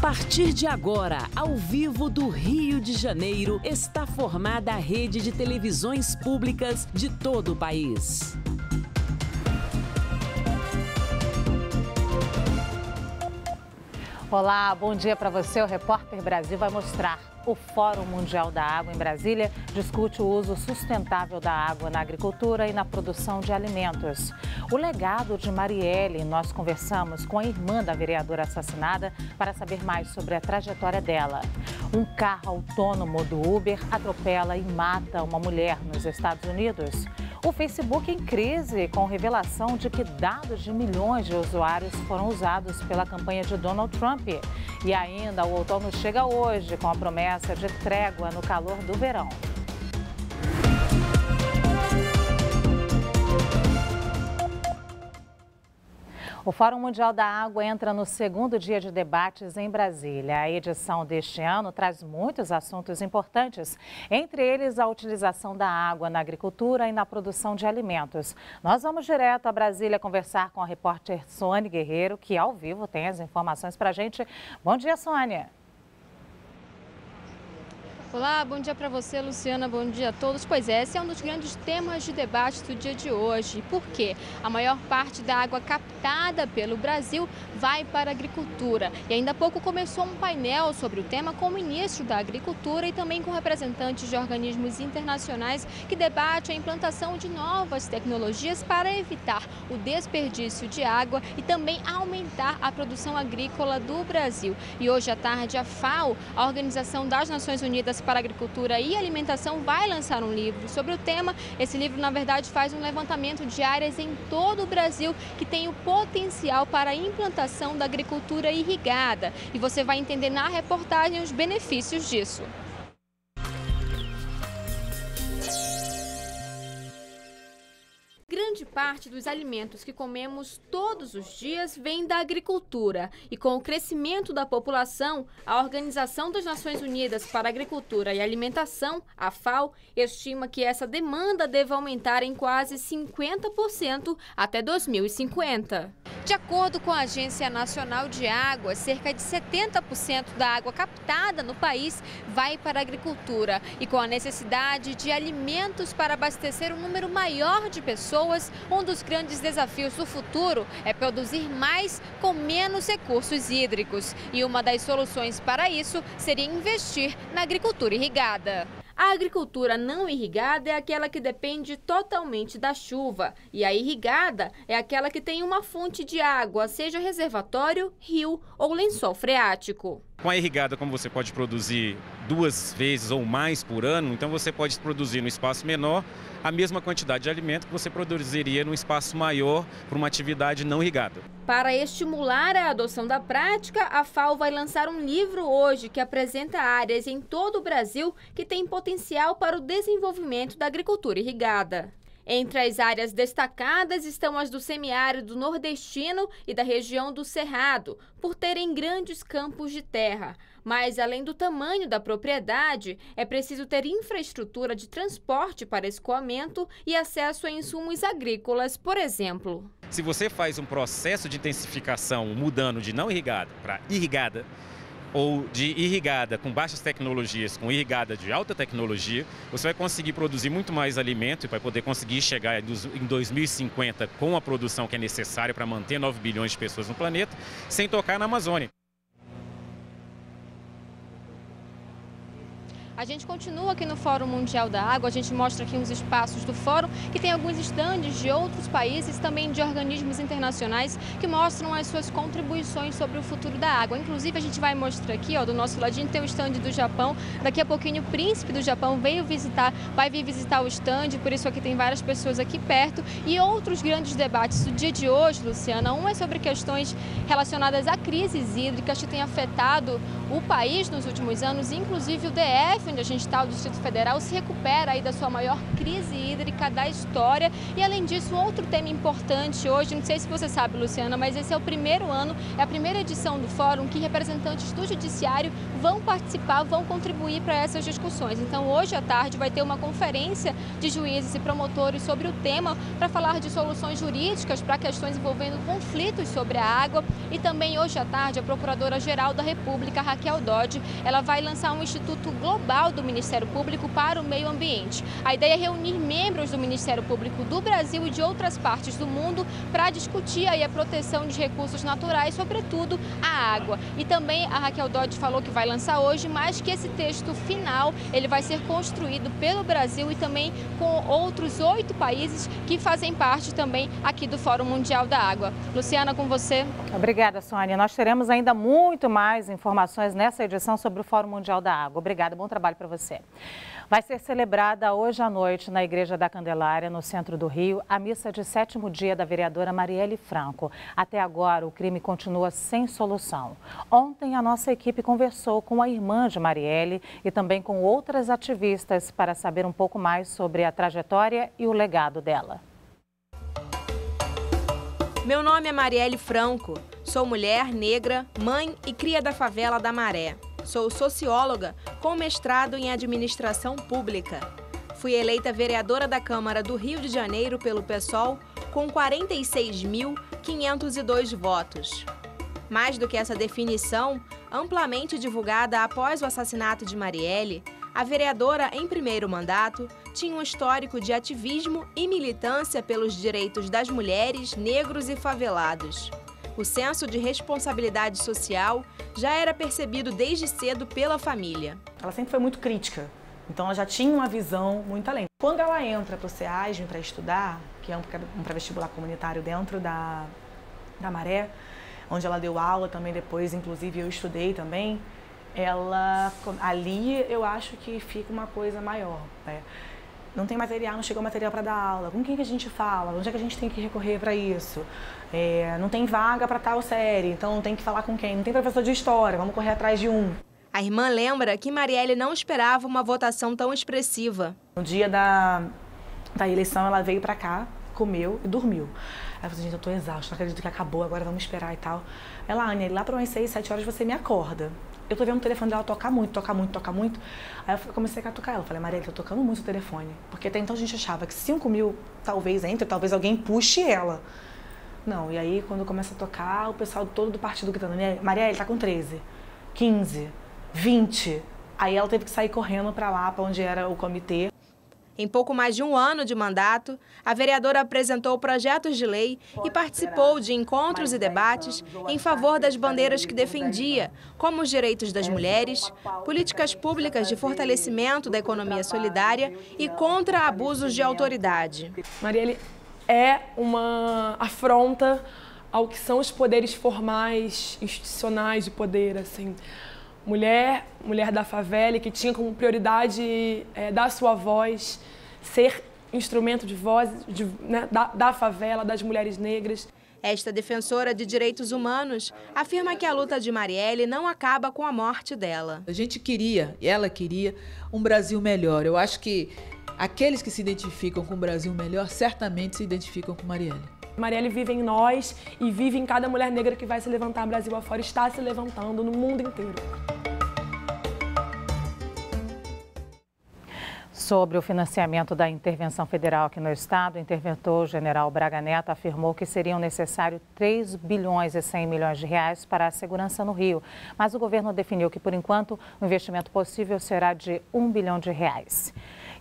partir de agora, ao vivo do Rio de Janeiro, está formada a rede de televisões públicas de todo o país. Olá, bom dia para você. O Repórter Brasil vai mostrar. O Fórum Mundial da Água em Brasília discute o uso sustentável da água na agricultura e na produção de alimentos. O legado de Marielle, nós conversamos com a irmã da vereadora assassinada para saber mais sobre a trajetória dela. Um carro autônomo do Uber atropela e mata uma mulher nos Estados Unidos. O Facebook em crise com revelação de que dados de milhões de usuários foram usados pela campanha de Donald Trump. E ainda o outono chega hoje com a promessa de trégua no calor do verão. O Fórum Mundial da Água entra no segundo dia de debates em Brasília. A edição deste ano traz muitos assuntos importantes, entre eles a utilização da água na agricultura e na produção de alimentos. Nós vamos direto a Brasília conversar com a repórter Sônia Guerreiro, que ao vivo tem as informações para a gente. Bom dia, Sônia. Olá, bom dia para você, Luciana, bom dia a todos. Pois é, esse é um dos grandes temas de debate do dia de hoje. Por quê? A maior parte da água captada pelo Brasil vai para a agricultura. E ainda há pouco começou um painel sobre o tema com o ministro da Agricultura e também com representantes de organismos internacionais que debate a implantação de novas tecnologias para evitar o desperdício de água e também aumentar a produção agrícola do Brasil. E hoje à tarde a FAO, a Organização das Nações Unidas para a Agricultura e Alimentação, vai lançar um livro sobre o tema. Esse livro, na verdade, faz um levantamento de áreas em todo o Brasil que tem o potencial para a implantação da agricultura irrigada. E você vai entender na reportagem os benefícios disso. Grande parte dos alimentos que comemos todos os dias vem da agricultura. E com o crescimento da população, a Organização das Nações Unidas para a Agricultura e Alimentação, a FAO, estima que essa demanda deva aumentar em quase 50% até 2050. De acordo com a Agência Nacional de Água, cerca de 70% da água captada no país vai para a agricultura. E com a necessidade de alimentos para abastecer um número maior de pessoas, um dos grandes desafios do futuro é produzir mais com menos recursos hídricos. E uma das soluções para isso seria investir na agricultura irrigada. A agricultura não irrigada é aquela que depende totalmente da chuva e a irrigada é aquela que tem uma fonte de água, seja reservatório, rio ou lençol freático. Com a irrigada, como você pode produzir 2 vezes ou mais por ano, então você pode produzir no espaço menor a mesma quantidade de alimento que você produziria num espaço maior por uma atividade não irrigada. Para estimular a adoção da prática, a FAO vai lançar um livro hoje que apresenta áreas em todo o Brasil que têm potencial para o desenvolvimento da agricultura irrigada. Entre as áreas destacadas estão as do semiárido nordestino e da região do Cerrado, por terem grandes campos de terra. Mas, além do tamanho da propriedade, é preciso ter infraestrutura de transporte para escoamento e acesso a insumos agrícolas, por exemplo. Se você faz um processo de intensificação mudando de não irrigada para irrigada, ou de irrigada com baixas tecnologias, com irrigada de alta tecnologia, você vai conseguir produzir muito mais alimento e vai poder conseguir chegar em 2050 com a produção que é necessária para manter 9 bilhões de pessoas no planeta, sem tocar na Amazônia. A gente continua aqui no Fórum Mundial da Água, a gente mostra aqui uns espaços do fórum que tem alguns estandes de outros países, também de organismos internacionais que mostram as suas contribuições sobre o futuro da água. Inclusive a gente vai mostrar aqui, ó, do nosso ladinho tem um estande do Japão. Daqui a pouquinho o príncipe do Japão vai vir visitar o estande, por isso aqui tem várias pessoas aqui perto. E outros grandes debates do dia de hoje, Luciana, um é sobre questões relacionadas a crises hídricas que têm afetado o país nos últimos anos, inclusive o DF DF, onde a gente está, o Distrito Federal, se recupera aí da sua maior crise hídrica da história. E, além disso, um outro tema importante hoje, não sei se você sabe, Luciana, mas esse é o primeiro ano, é a primeira edição do fórum que representantes do Judiciário vão participar, vão contribuir para essas discussões. Então, hoje à tarde vai ter uma conferência de juízes e promotores sobre o tema para falar de soluções jurídicas para questões envolvendo conflitos sobre a água. E também hoje à tarde a Procuradora-Geral da República, Raquel Dodge, ela vai lançar um Instituto Global do Ministério Público para o Meio Ambiente. A ideia é reunir membros do Ministério Público do Brasil e de outras partes do mundo para discutir aí a proteção de recursos naturais, sobretudo a água. E também a Raquel Dodge falou que vai lançar hoje, mas que esse texto final ele vai ser construído pelo Brasil e também com outros 8 países que fazem parte também aqui do Fórum Mundial da Água. Luciana, com você. Obrigada, Sônia. Nós teremos ainda muito mais informações nessa edição sobre o Fórum Mundial da Água. Obrigada, bom trabalho para você. Vai ser celebrada hoje à noite na Igreja da Candelária, no centro do Rio, a missa de 7º dia da vereadora Marielle Franco. Até agora, o crime continua sem solução. Ontem, a nossa equipe conversou com a irmã de Marielle e também com outras ativistas para saber um pouco mais sobre a trajetória e o legado dela. Meu nome é Marielle Franco. Sou mulher, negra, mãe e cria da favela da Maré. Sou socióloga com mestrado em administração pública. Fui eleita vereadora da Câmara do Rio de Janeiro pelo PSOL com 46.502 votos. Mais do que essa definição, amplamente divulgada após o assassinato de Marielle, a vereadora em primeiro mandato tinha um histórico de ativismo e militância pelos direitos das mulheres, negros e favelados. O senso de responsabilidade social já era percebido desde cedo pela família. Ela sempre foi muito crítica, então ela já tinha uma visão muito além. Quando ela entra para o SEASM para estudar, que é um pré-vestibular comunitário dentro da Maré, onde ela deu aula também depois, inclusive eu estudei também, ali eu acho que fica uma coisa maior, né? Não tem material, não chegou material para dar aula. Com quem que a gente fala? Onde é que a gente tem que recorrer para isso? Não tem vaga para tal série, então tem que falar com quem? Não tem professor de história, vamos correr atrás de um. A irmã lembra que Marielle não esperava uma votação tão expressiva. No dia da eleição, ela veio para cá, comeu e dormiu. Aí eu falei, gente, eu tô exausta, não acredito que acabou, agora vamos esperar e tal. Ela, Anny, lá para umas 6, 7 horas você me acorda. Eu tô vendo o telefone dela tocar muito, tocar muito, tocar muito. Aí eu comecei a catucar ela. Falei, Marielle, tô tocando muito o telefone. Porque até então a gente achava que 5 mil talvez entre, talvez alguém puxe ela. Não, e aí quando começa a tocar, o pessoal todo do partido gritando, Marielle, tá com 13, 15, 20. Aí ela teve que sair correndo para lá, para onde era o comitê. Em pouco mais de um ano de mandato, a vereadora apresentou projetos de lei e participou de encontros e debates em favor das bandeiras que defendia, como os direitos das mulheres, políticas públicas de fortalecimento da economia solidária e contra abusos de autoridade. Marielle é uma afronta ao que são os poderes formais, institucionais de poder, assim. Mulher da favela, que tinha como prioridade dar sua voz, ser instrumento de voz da favela, das mulheres negras. Esta defensora de direitos humanos afirma que a luta de Marielle não acaba com a morte dela. A gente queria, ela queria, um Brasil melhor. Eu acho que aqueles que se identificam com um Brasil melhor certamente se identificam com Marielle. Marielle vive em nós e vive em cada mulher negra que vai se levantar Brasil afora, está se levantando no mundo inteiro. Sobre o financiamento da intervenção federal aqui no estado, o interventor general Braga Neto afirmou que seriam necessários 3 bilhões e 100 milhões de reais para a segurança no Rio. Mas o governo definiu que, por enquanto, o investimento possível será de 1 bilhão de reais.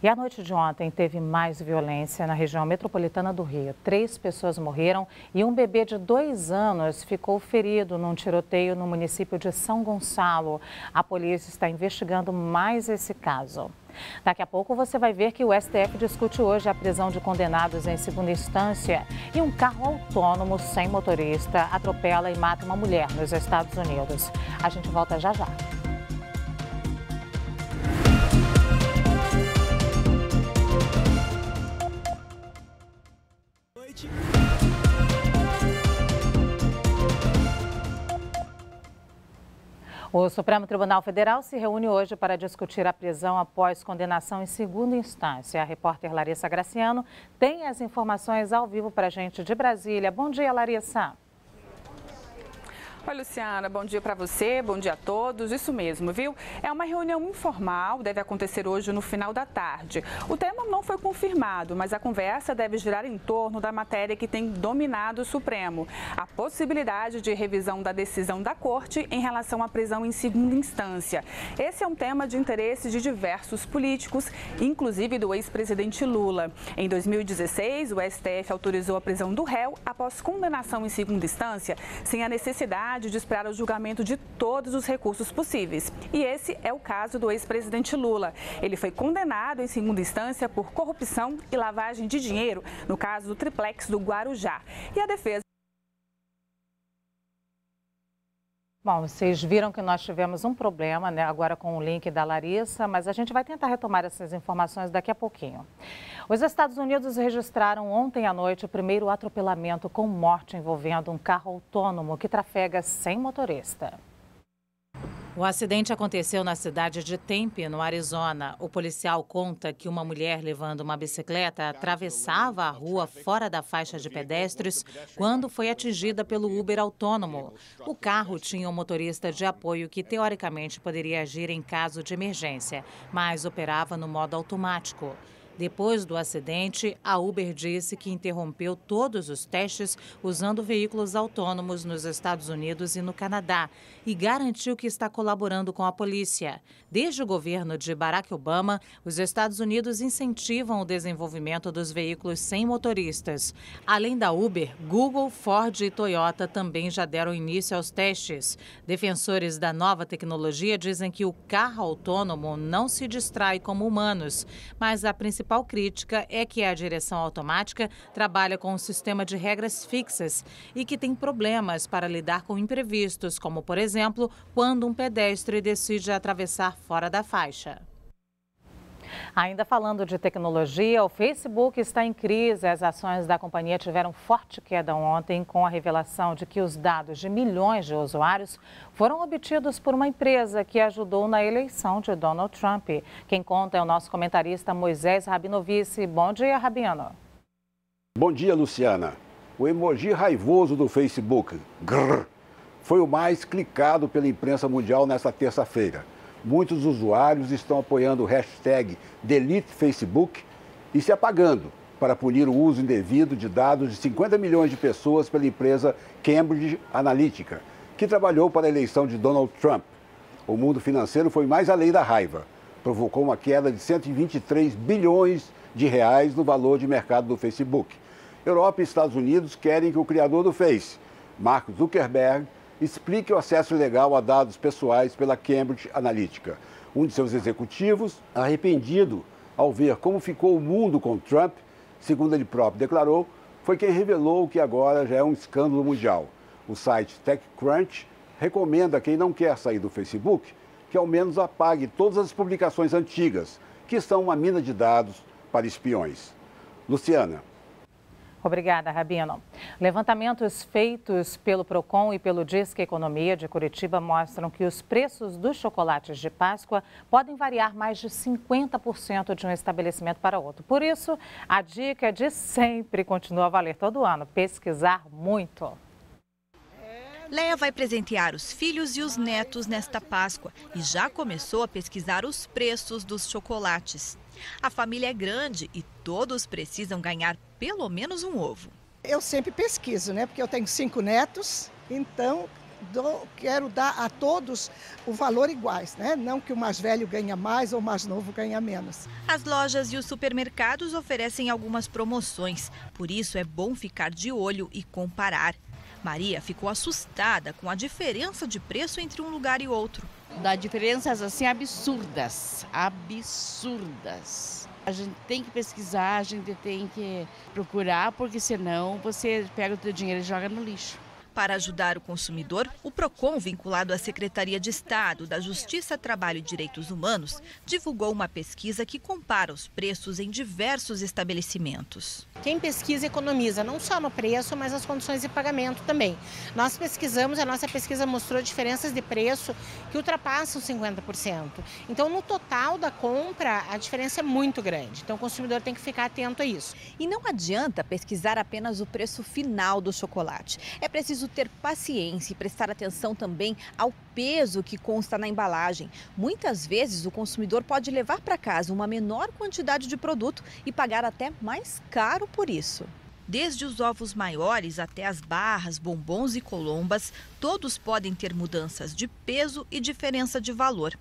E a noite de ontem teve mais violência na região metropolitana do Rio. 3 pessoas morreram e um bebê de 2 anos ficou ferido num tiroteio no município de São Gonçalo. A polícia está investigando mais esse caso. Daqui a pouco você vai ver que o STF discute hoje a prisão de condenados em segunda instância e um carro autônomo sem motorista atropela e mata uma mulher nos Estados Unidos. A gente volta já já. O Supremo Tribunal Federal se reúne hoje para discutir a prisão após condenação em segunda instância. A repórter Larissa Graciano tem as informações ao vivo para a gente de Brasília. Bom dia, Larissa. Oi, Luciana, bom dia para você, bom dia a todos. Isso mesmo, viu? É uma reunião informal, deve acontecer hoje no final da tarde. O tema não foi confirmado, mas a conversa deve girar em torno da matéria que tem dominado o Supremo: a possibilidade de revisão da decisão da Corte em relação à prisão em segunda instância. Esse é um tema de interesse de diversos políticos, inclusive do ex-presidente Lula. Em 2016, o STF autorizou a prisão do réu após condenação em segunda instância, sem a necessidade de esperar o julgamento de todos os recursos possíveis. E esse é o caso do ex-presidente Lula. Ele foi condenado em segunda instância por corrupção e lavagem de dinheiro, no caso do triplex do Guarujá. E a defesa... Bom, vocês viram que nós tivemos um problema, né, agora com o link da Larissa, mas a gente vai tentar retomar essas informações daqui a pouquinho. Os Estados Unidos registraram ontem à noite o primeiro atropelamento com morte envolvendo um carro autônomo que trafega sem motorista. O acidente aconteceu na cidade de Tempe, no Arizona. O policial conta que uma mulher levando uma bicicleta atravessava a rua fora da faixa de pedestres quando foi atingida pelo Uber autônomo. O carro tinha um motorista de apoio que teoricamente poderia agir em caso de emergência, mas operava no modo automático. Depois do acidente, a Uber disse que interrompeu todos os testes usando veículos autônomos nos Estados Unidos e no Canadá e garantiu que está colaborando com a polícia. Desde o governo de Barack Obama, os Estados Unidos incentivam o desenvolvimento dos veículos sem motoristas. Além da Uber, Google, Ford e Toyota também já deram início aos testes. Defensores da nova tecnologia dizem que o carro autônomo não se distrai como humanos, mas a principal crítica é que a direção automática trabalha com um sistema de regras fixas e que tem problemas para lidar com imprevistos, como, por exemplo, quando um pedestre decide atravessar fora da faixa. Ainda falando de tecnologia, o Facebook está em crise. As ações da companhia tiveram forte queda ontem com a revelação de que os dados de milhões de usuários foram obtidos por uma empresa que ajudou na eleição de Donald Trump. Quem conta é o nosso comentarista Moisés Rabinovici. Bom dia, Rabino. Bom dia, Luciana. O emoji raivoso do Facebook, grrr, foi o mais clicado pela imprensa mundial nesta terça-feira. Muitos usuários estão apoiando o hashtag #DeleteFacebook e se apagando para punir o uso indevido de dados de 50 milhões de pessoas pela empresa Cambridge Analytica, que trabalhou para a eleição de Donald Trump. O mundo financeiro foi mais além da raiva. Provocou uma queda de 123 bilhões de reais no valor de mercado do Facebook. Europa e Estados Unidos querem que o criador do Face, Mark Zuckerberg, explique o acesso ilegal a dados pessoais pela Cambridge Analytica. Um de seus executivos, arrependido ao ver como ficou o mundo com Trump, segundo ele próprio declarou, foi quem revelou o que agora já é um escândalo mundial. O site TechCrunch recomenda a quem não quer sair do Facebook que ao menos apague todas as publicações antigas, que são uma mina de dados para espiões. Luciana. Obrigada, Rabino. Levantamentos feitos pelo Procon e pelo Disque Economia de Curitiba mostram que os preços dos chocolates de Páscoa podem variar mais de 50% de um estabelecimento para outro. Por isso, a dica de sempre continua a valer todo ano: pesquisar muito. Leia vai presentear os filhos e os netos nesta Páscoa e já começou a pesquisar os preços dos chocolates. A família é grande e todos precisam ganhar pelo menos um ovo. Eu sempre pesquiso, né? Porque eu tenho 5 netos, então quero dar a todos o valor iguais, né? Não que o mais velho ganha mais ou o mais novo ganha menos. As lojas e os supermercados oferecem algumas promoções, por isso é bom ficar de olho e comparar. Maria ficou assustada com a diferença de preço entre um lugar e outro. Dá diferenças assim absurdas, absurdas. A gente tem que pesquisar, a gente tem que procurar, porque senão você pega o teu dinheiro e joga no lixo. Para ajudar o consumidor, o PROCON, vinculado à Secretaria de Estado da Justiça, Trabalho e Direitos Humanos, divulgou uma pesquisa que compara os preços em diversos estabelecimentos. Quem pesquisa economiza, não só no preço, mas as condições de pagamento também. Nós pesquisamos, a nossa pesquisa mostrou diferenças de preço que ultrapassam 50%. Então, no total da compra, a diferença é muito grande. Então, o consumidor tem que ficar atento a isso. E não adianta pesquisar apenas o preço final do chocolate. É preciso ter paciência e prestar atenção também ao peso que consta na embalagem. Muitas vezes o consumidor pode levar para casa uma menor quantidade de produto e pagar até mais caro por isso. Desde os ovos maiores até as barras, bombons e colombas, todos podem ter mudanças de peso e diferença de valor.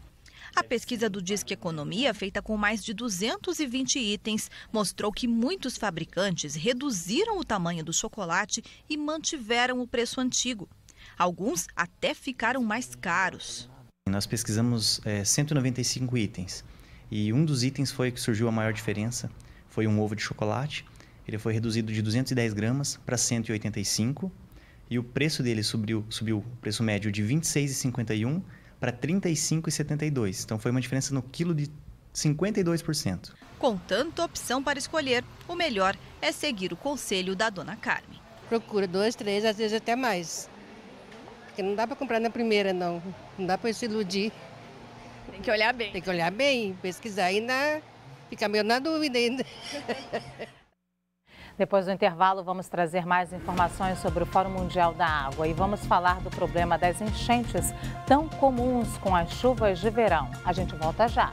A pesquisa do Disque Economia, feita com mais de 220 itens, mostrou que muitos fabricantes reduziram o tamanho do chocolate e mantiveram o preço antigo. Alguns até ficaram mais caros. Nós pesquisamos 195 itens e um dos itens foi que surgiu a maior diferença, foi um ovo de chocolate. Ele foi reduzido de 210 gramas para 185 e o preço dele subiu o preço médio de R$ 26,51 para R$ 35,72. Então foi uma diferença no quilo de 52%. Com tanta opção para escolher, o melhor é seguir o conselho da dona Carmen. Procura 2, 3, às vezes até mais. Porque não dá para comprar na primeira, não. Não dá para se iludir. Tem que olhar bem. Tem que olhar bem, pesquisar e ficar meio na dúvida ainda. Depois do intervalo, vamos trazer mais informações sobre o Fórum Mundial da Água e vamos falar do problema das enchentes tão comuns com as chuvas de verão. A gente volta já.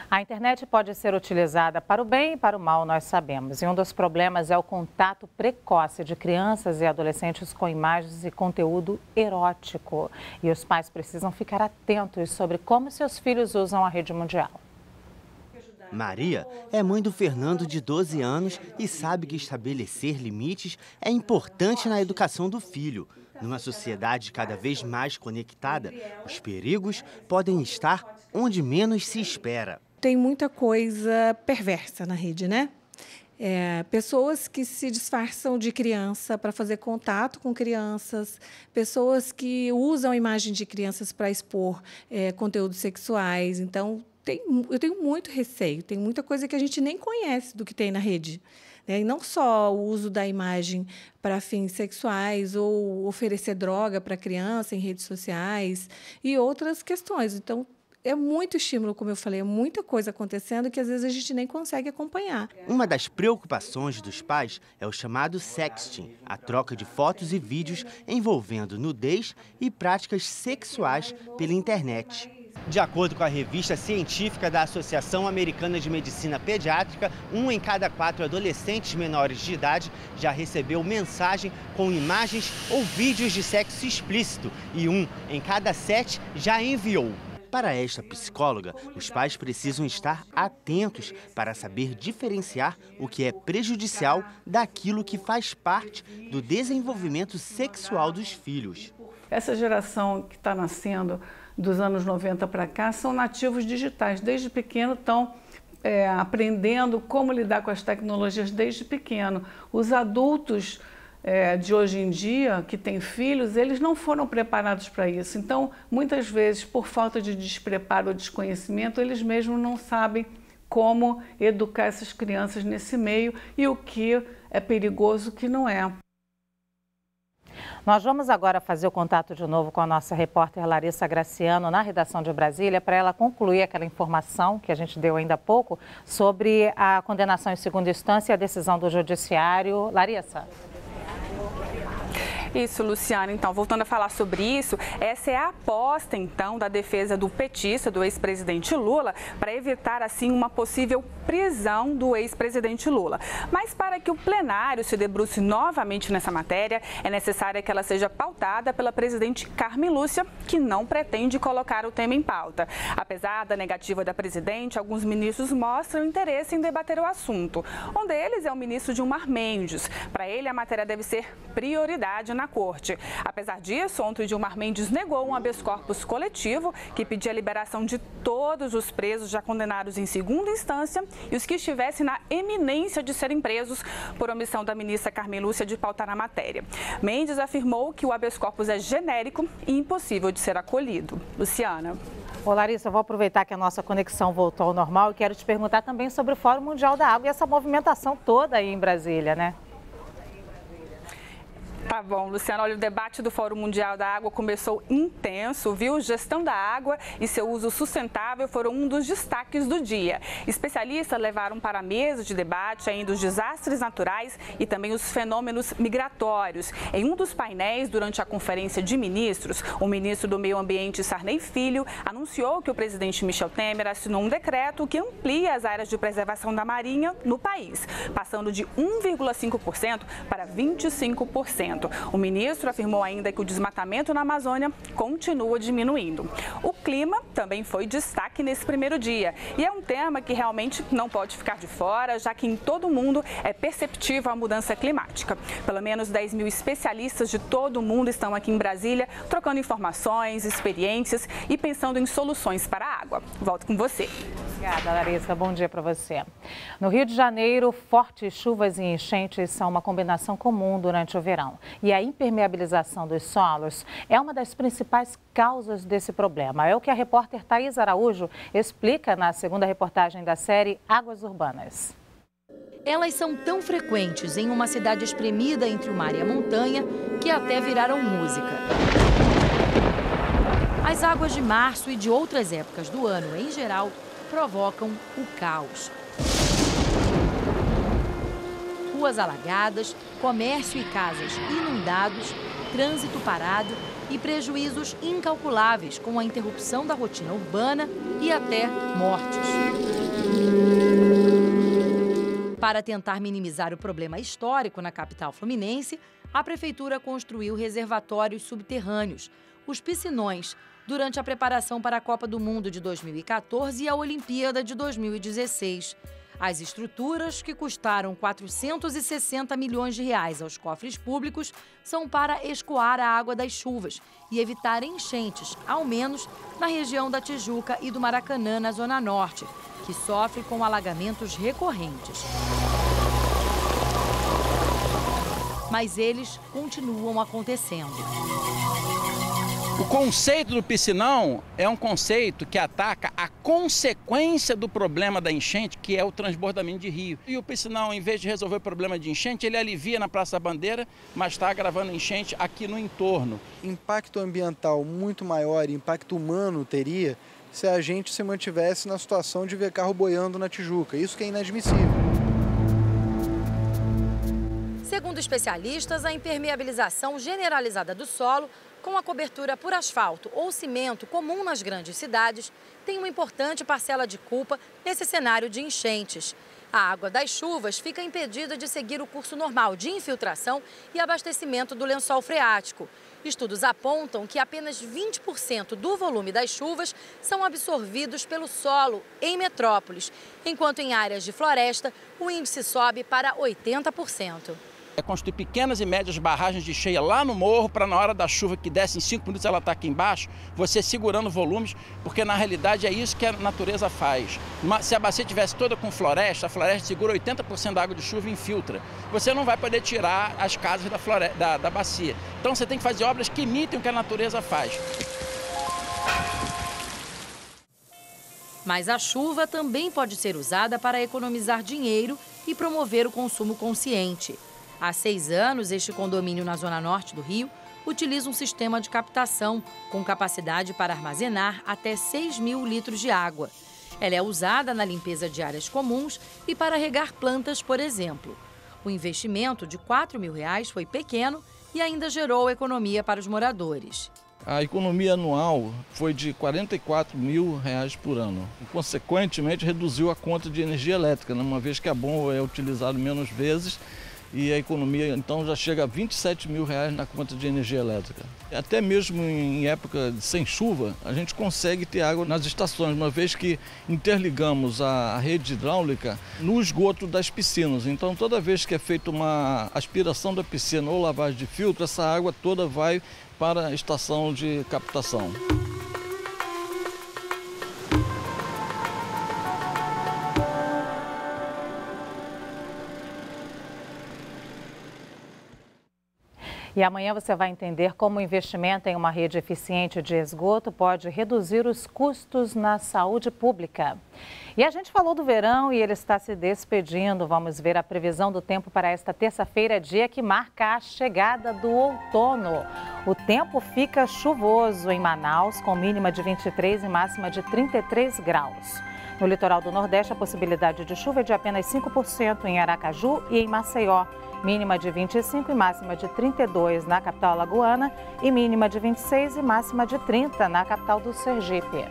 A internet pode ser utilizada para o bem e para o mal, nós sabemos. E um dos problemas é o contato precoce de crianças e adolescentes com imagens e conteúdo erótico. E os pais precisam ficar atentos sobre como seus filhos usam a rede mundial. Maria é mãe do Fernando, de 12 anos, e sabe que estabelecer limites é importante na educação do filho. Numa sociedade cada vez mais conectada, os perigos podem estar onde menos se espera. Tem muita coisa perversa na rede, né? Pessoas que se disfarçam de criança para fazer contato com crianças, pessoas que usam a imagem de crianças para expor conteúdos sexuais. Então, eu tenho muito receio, tem muita coisa que a gente nem conhece do que tem na rede. E não só o uso da imagem para fins sexuais ou oferecer droga para criança em redes sociais e outras questões. Então, é muito estímulo, como eu falei, é muita coisa acontecendo que às vezes a gente nem consegue acompanhar. Uma das preocupações dos pais é o chamado sexting, a troca de fotos e vídeos envolvendo nudez e práticas sexuais pela internet. De acordo com a revista científica da Associação Americana de Medicina Pediátrica, 1 em cada 4 adolescentes menores de idade já recebeu mensagem com imagens ou vídeos de sexo explícito e 1 em cada 7 já enviou. Para esta psicóloga, os pais precisam estar atentos para saber diferenciar o que é prejudicial daquilo que faz parte do desenvolvimento sexual dos filhos. Essa geração que está nascendo dos anos 90 para cá são nativos digitais. Desde pequeno estão aprendendo como lidar com as tecnologias desde pequeno. Os adultos de hoje em dia, que têm filhos, eles não foram preparados para isso. Então, muitas vezes, por falta de despreparo ou desconhecimento, eles mesmos não sabem como educar essas crianças nesse meio e o que é perigoso e o que não é. Nós vamos agora fazer o contato de novo com a nossa repórter Larissa Graciano, na redação de Brasília, para ela concluir aquela informação que a gente deu ainda há pouco sobre a condenação em segunda instância e a decisão do Judiciário. Larissa. Isso, Luciana. Então, voltando a falar sobre isso, essa é a aposta, então, da defesa do petista, do ex-presidente Lula, para evitar, assim, uma possível prisão do ex-presidente Lula. Mas para que o plenário se debruce novamente nessa matéria, é necessário que ela seja pautada pela presidente Carmen Lúcia, que não pretende colocar o tema em pauta. Apesar da negativa da presidente, alguns ministros mostram interesse em debater o assunto. Um deles é o ministro Gilmar Mendes. Para ele, a matéria deve ser prioridade na na corte. Apesar disso, ontem Gilmar Mendes negou um habeas corpus coletivo que pedia a liberação de todos os presos já condenados em segunda instância e os que estivessem na eminência de serem presos por omissão da ministra Carmen Lúcia de pautar a matéria. Mendes afirmou que o habeas corpus é genérico e impossível de ser acolhido. Luciana. Ô Larissa, eu vou aproveitar que a nossa conexão voltou ao normal e quero te perguntar também sobre o Fórum Mundial da Água e essa movimentação toda aí em Brasília, né? Tá bom, Luciana, olha, o debate do Fórum Mundial da Água começou intenso, viu? Gestão da água e seu uso sustentável foram um dos destaques do dia. Especialistas levaram para a mesa de debate ainda os desastres naturais e também os fenômenos migratórios. Em um dos painéis, durante a conferência de ministros, o ministro do Meio Ambiente, Sarney Filho, anunciou que o presidente Michel Temer assinou um decreto que amplia as áreas de preservação da marinha no país, passando de 1,5% para 25%. O ministro afirmou ainda que o desmatamento na Amazônia continua diminuindo. O clima também foi destaque nesse primeiro dia e é um tema que realmente não pode ficar de fora, já que em todo o mundo é perceptível a mudança climática. Pelo menos 10 mil especialistas de todo o mundo estão aqui em Brasília, trocando informações, experiências e pensando em soluções para a água. Volto com você. Obrigada, Larissa. Bom dia para você. No Rio de Janeiro, fortes chuvas e enchentes são uma combinação comum durante o verão. E a impermeabilização dos solos é uma das principais causas desse problema. É o que a repórter Thaís Araújo explica na segunda reportagem da série Águas Urbanas. Elas são tão frequentes em uma cidade espremida entre o mar e a montanha que até viraram música. As águas de março e de outras épocas do ano, em geral, provocam o caos. Ruas alagadas, comércio e casas inundados, trânsito parado e prejuízos incalculáveis com a interrupção da rotina urbana e até mortes. Para tentar minimizar o problema histórico na capital fluminense, a prefeitura construiu reservatórios subterrâneos, os piscinões, durante a preparação para a Copa do Mundo de 2014 e a Olimpíada de 2016. As estruturas, que custaram 460 milhões de reais aos cofres públicos, são para escoar a água das chuvas e evitar enchentes, ao menos na região da Tijuca e do Maracanã, na Zona Norte, que sofre com alagamentos recorrentes. Mas eles continuam acontecendo. O conceito do piscinão é um conceito que ataca a consequência do problema da enchente, que é o transbordamento de rio. E o piscinão, em vez de resolver o problema de enchente, ele alivia na Praça da Bandeira, mas está agravando enchente aqui no entorno. Impacto ambiental muito maior e impacto humano teria se a gente se mantivesse na situação de ver carro boiando na Tijuca. Isso que é inadmissível. Segundo especialistas, a impermeabilização generalizada do solo, com a cobertura por asfalto ou cimento comum nas grandes cidades, tem uma importante parcela de culpa nesse cenário de enchentes. A água das chuvas fica impedida de seguir o curso normal de infiltração e abastecimento do lençol freático. Estudos apontam que apenas 20% do volume das chuvas são absorvidos pelo solo em metrópoles, enquanto em áreas de floresta o índice sobe para 80%. É construir pequenas e médias barragens de cheia lá no morro, para na hora da chuva que desce em 5 minutos ela está aqui embaixo, você segurando volumes, porque na realidade é isso que a natureza faz. Se a bacia tivesse toda com floresta, a floresta segura 80% da água de chuva e infiltra. Você não vai poder tirar as casas da bacia. Então você tem que fazer obras que imitem o que a natureza faz. Mas a chuva também pode ser usada para economizar dinheiro e promover o consumo consciente. Há 6 anos, este condomínio na Zona Norte do Rio utiliza um sistema de captação com capacidade para armazenar até 6 mil litros de água. Ela é usada na limpeza de áreas comuns e para regar plantas, por exemplo. O investimento de R$ 4 mil foi pequeno e ainda gerou economia para os moradores. A economia anual foi de R$ 44 mil por ano. Consequentemente, reduziu a conta de energia elétrica, uma vez que a bomba é utilizada menos vezes e a economia então já chega a R$27 mil na conta de energia elétrica. Até mesmo em época sem chuva, a gente consegue ter água nas estações, uma vez que interligamos a rede hidráulica no esgoto das piscinas. Então, toda vez que é feita uma aspiração da piscina ou lavagem de filtro, essa água toda vai para a estação de captação. E amanhã você vai entender como o investimento em uma rede eficiente de esgoto pode reduzir os custos na saúde pública. E a gente falou do verão e ele está se despedindo. Vamos ver a previsão do tempo para esta terça-feira, dia que marca a chegada do outono. O tempo fica chuvoso em Manaus, com mínima de 23 e máxima de 33 graus. No litoral do Nordeste, a possibilidade de chuva é de apenas 5% em Aracaju e em Maceió. Mínima de 25 e máxima de 32 na capital alagoana e mínima de 26 e máxima de 30 na capital do Sergipe.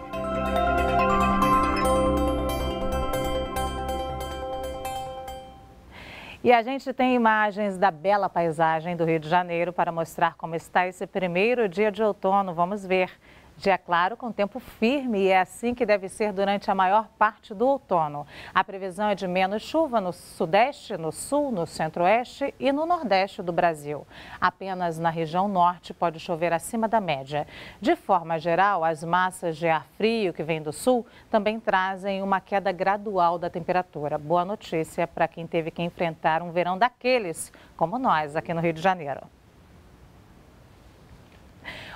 E a gente tem imagens da bela paisagem do Rio de Janeiro para mostrar como está esse primeiro dia de outono. Vamos ver. Dia claro com tempo firme e é assim que deve ser durante a maior parte do outono. A previsão é de menos chuva no sudeste, no sul, no centro-oeste e no nordeste do Brasil. Apenas na região norte pode chover acima da média. De forma geral, as massas de ar frio que vêm do sul também trazem uma queda gradual da temperatura. Boa notícia para quem teve que enfrentar um verão daqueles, como nós aqui no Rio de Janeiro.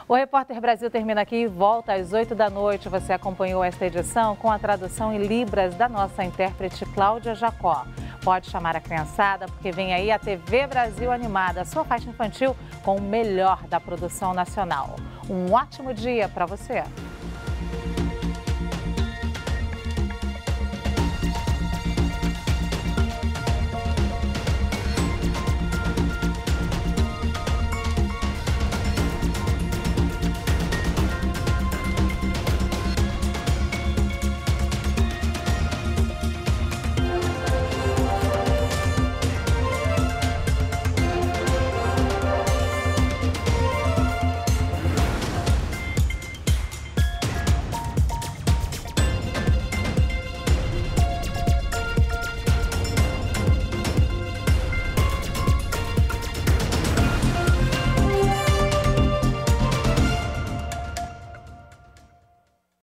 O Repórter Brasil termina aqui e volta às 8 da noite. Você acompanhou esta edição com a tradução em Libras da nossa intérprete Cláudia Jacó. Pode chamar a criançada, porque vem aí a TV Brasil Animada, a sua faixa infantil com o melhor da produção nacional. Um ótimo dia para você!